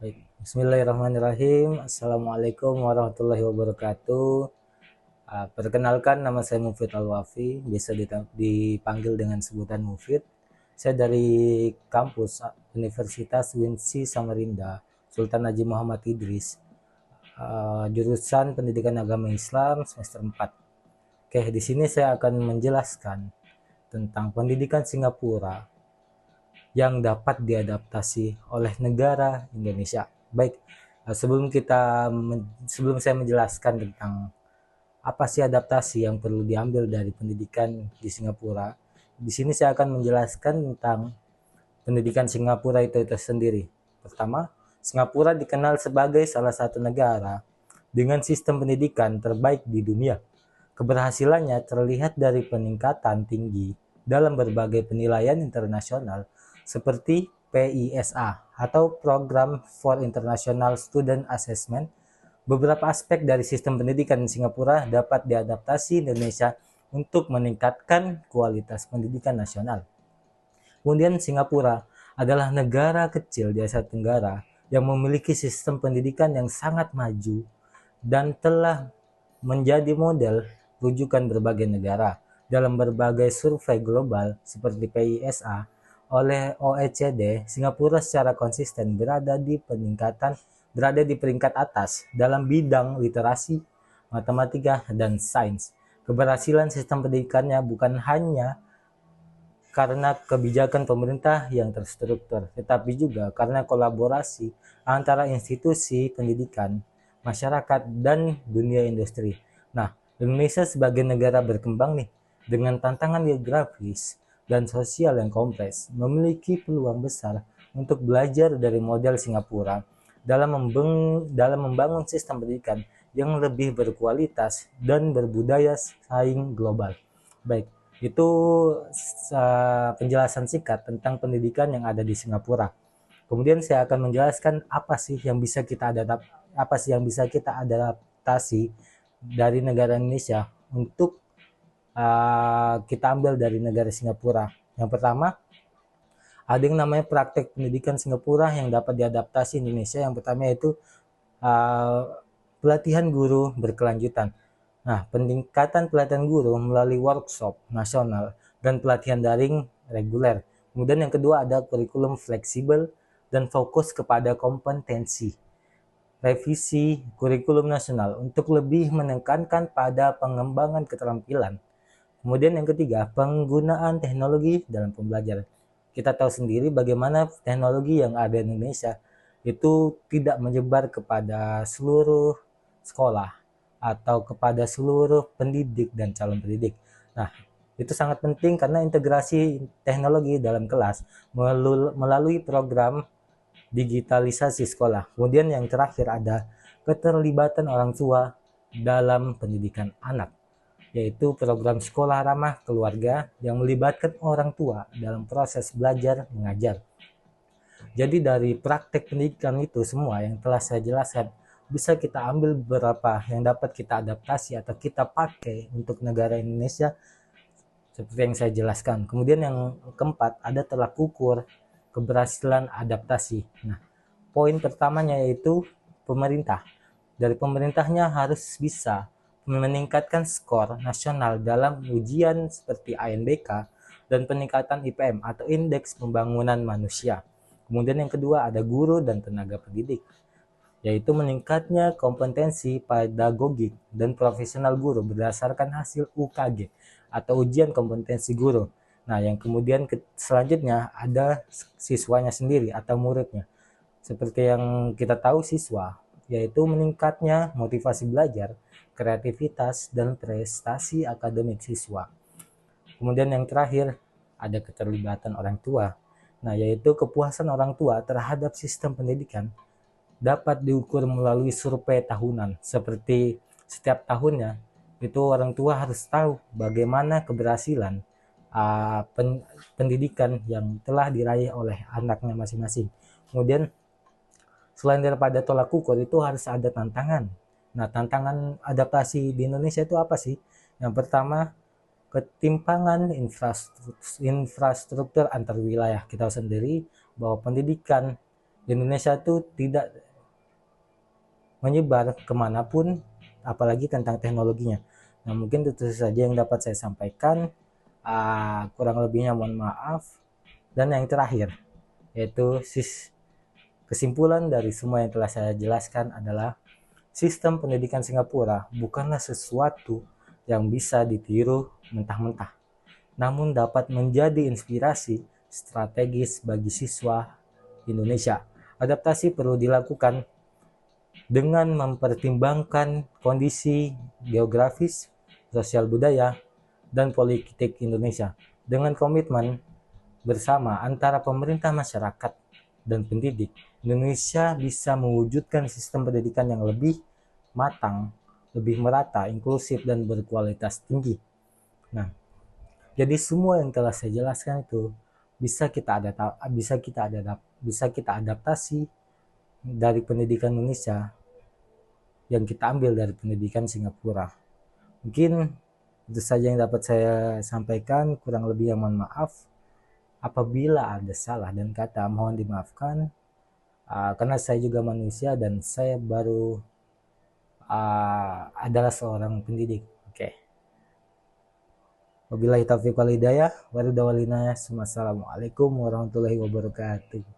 Baik, Bismillahirrahmanirrahim. Assalamualaikum warahmatullahi wabarakatuh. Perkenalkan, nama saya Mufid Al-Wafi, biasa dipanggil dengan sebutan Mufid. Saya dari kampus Universitas Winsi Samarinda, Sultan Haji Muhammad Idris, jurusan Pendidikan Agama Islam semester 4. Oke, di sini saya akan menjelaskan tentang pendidikan Singapura yang dapat diadaptasi oleh negara Indonesia. Baik, sebelum saya menjelaskan tentang apa sih adaptasi yang perlu diambil dari pendidikan di Singapura, di sini saya akan menjelaskan tentang pendidikan Singapura itu sendiri. Pertama, Singapura dikenal sebagai salah satu negara dengan sistem pendidikan terbaik di dunia. Keberhasilannya terlihat dari peningkatan tinggi dalam berbagai penilaian internasional seperti PISA atau Program for International Student Assessment. Beberapa aspek dari sistem pendidikan di Singapura dapat diadaptasi Indonesia untuk meningkatkan kualitas pendidikan nasional. Kemudian Singapura adalah negara kecil di Asia Tenggara yang memiliki sistem pendidikan yang sangat maju dan telah menjadi model rujukan berbagai negara. Dalam berbagai survei global seperti PISA oleh OECD, Singapura secara konsisten berada di peringkat atas dalam bidang literasi, matematika, dan sains. Keberhasilan sistem pendidikannya bukan hanya karena kebijakan pemerintah yang terstruktur, tetapi juga karena kolaborasi antara institusi pendidikan, masyarakat, dan dunia industri. Nah, Indonesia sebagai negara berkembang nih, dengan tantangan geografis dan sosial yang kompleks, memiliki peluang besar untuk belajar dari model Singapura dalam membangun sistem pendidikan yang lebih berkualitas dan berbudaya saing global. Baik, itu penjelasan singkat tentang pendidikan yang ada di Singapura. Kemudian saya akan menjelaskan apa sih yang bisa kita adaptasi dari negara Indonesia untuk kita ambil dari negara Singapura. Yang pertama, ada yang namanya praktek pendidikan Singapura yang dapat diadaptasi Indonesia. Yang pertama yaitu pelatihan guru berkelanjutan. Nah, peningkatan pelatihan guru melalui workshop nasional dan pelatihan daring reguler. Kemudian yang kedua ada kurikulum fleksibel dan fokus kepada kompetensi. Revisi kurikulum nasional untuk lebih menekankan pada pengembangan keterampilan. Kemudian yang ketiga, penggunaan teknologi dalam pembelajaran. Kita tahu sendiri bagaimana teknologi yang ada di Indonesia itu tidak menyebar kepada seluruh sekolah atau kepada seluruh pendidik dan calon pendidik. Nah, itu sangat penting karena integrasi teknologi dalam kelas melalui program digitalisasi sekolah. Kemudian yang terakhir ada keterlibatan orang tua dalam pendidikan anak, yaitu program sekolah ramah keluarga yang melibatkan orang tua dalam proses belajar mengajar. Jadi dari praktek pendidikan itu semua yang telah saya jelaskan, bisa kita ambil beberapa yang dapat kita adaptasi atau kita pakai untuk negara Indonesia seperti yang saya jelaskan. Kemudian yang keempat ada tolak ukur keberhasilan adaptasi. Nah, poin pertamanya yaitu pemerintah. Dari pemerintahnya harus bisa meningkatkan skor nasional dalam ujian seperti INBK dan peningkatan IPM atau Indeks Pembangunan Manusia. Kemudian yang kedua ada guru dan tenaga pendidik, yaitu meningkatnya kompetensi pedagogik dan profesional guru berdasarkan hasil UKG atau ujian kompetensi guru. Nah, yang kemudian selanjutnya ada siswanya sendiri atau muridnya. Seperti yang kita tahu siswa, yaitu meningkatnya motivasi belajar, kreativitas, dan prestasi akademik siswa. Kemudian yang terakhir ada keterlibatan orang tua. Nah, yaitu kepuasan orang tua terhadap sistem pendidikan dapat diukur melalui survei tahunan. Seperti setiap tahunnya, itu orang tua harus tahu bagaimana keberhasilan pendidikan yang telah diraih oleh anaknya masing-masing. Kemudian selain daripada tolak ukur itu harus ada tantangan. Nah, tantangan adaptasi di Indonesia itu apa sih? Yang pertama, ketimpangan infrastruktur antar wilayah. Kita tahu sendiri bahwa pendidikan Indonesia itu tidak menyebar kemanapun, apalagi tentang teknologinya. Nah, mungkin itu saja yang dapat saya sampaikan. Kurang lebihnya mohon maaf. Dan yang terakhir, yaitu kesimpulan dari semua yang telah saya jelaskan adalah sistem pendidikan Singapura bukanlah sesuatu yang bisa ditiru mentah-mentah, namun dapat menjadi inspirasi strategis bagi siswa Indonesia. Adaptasi perlu dilakukan dengan mempertimbangkan kondisi geografis, sosial budaya, dan politik Indonesia dengan komitmen bersama antara pemerintah, masyarakat, dan pendidik. Indonesia bisa mewujudkan sistem pendidikan yang lebih matang, lebih merata, inklusif, dan berkualitas tinggi. Nah, jadi semua yang telah saya jelaskan itu bisa kita adaptasi dari pendidikan Indonesia yang kita ambil dari pendidikan Singapura. Mungkin itu saja yang dapat saya sampaikan, kurang lebih yang mohon maaf. Apabila ada salah dan kata mohon dimaafkan, karena saya juga manusia dan saya baru adalah seorang pendidik. Oke. Wabillahi taufiq wal hidayah. Wassalamualaikum warahmatullahi wabarakatuh.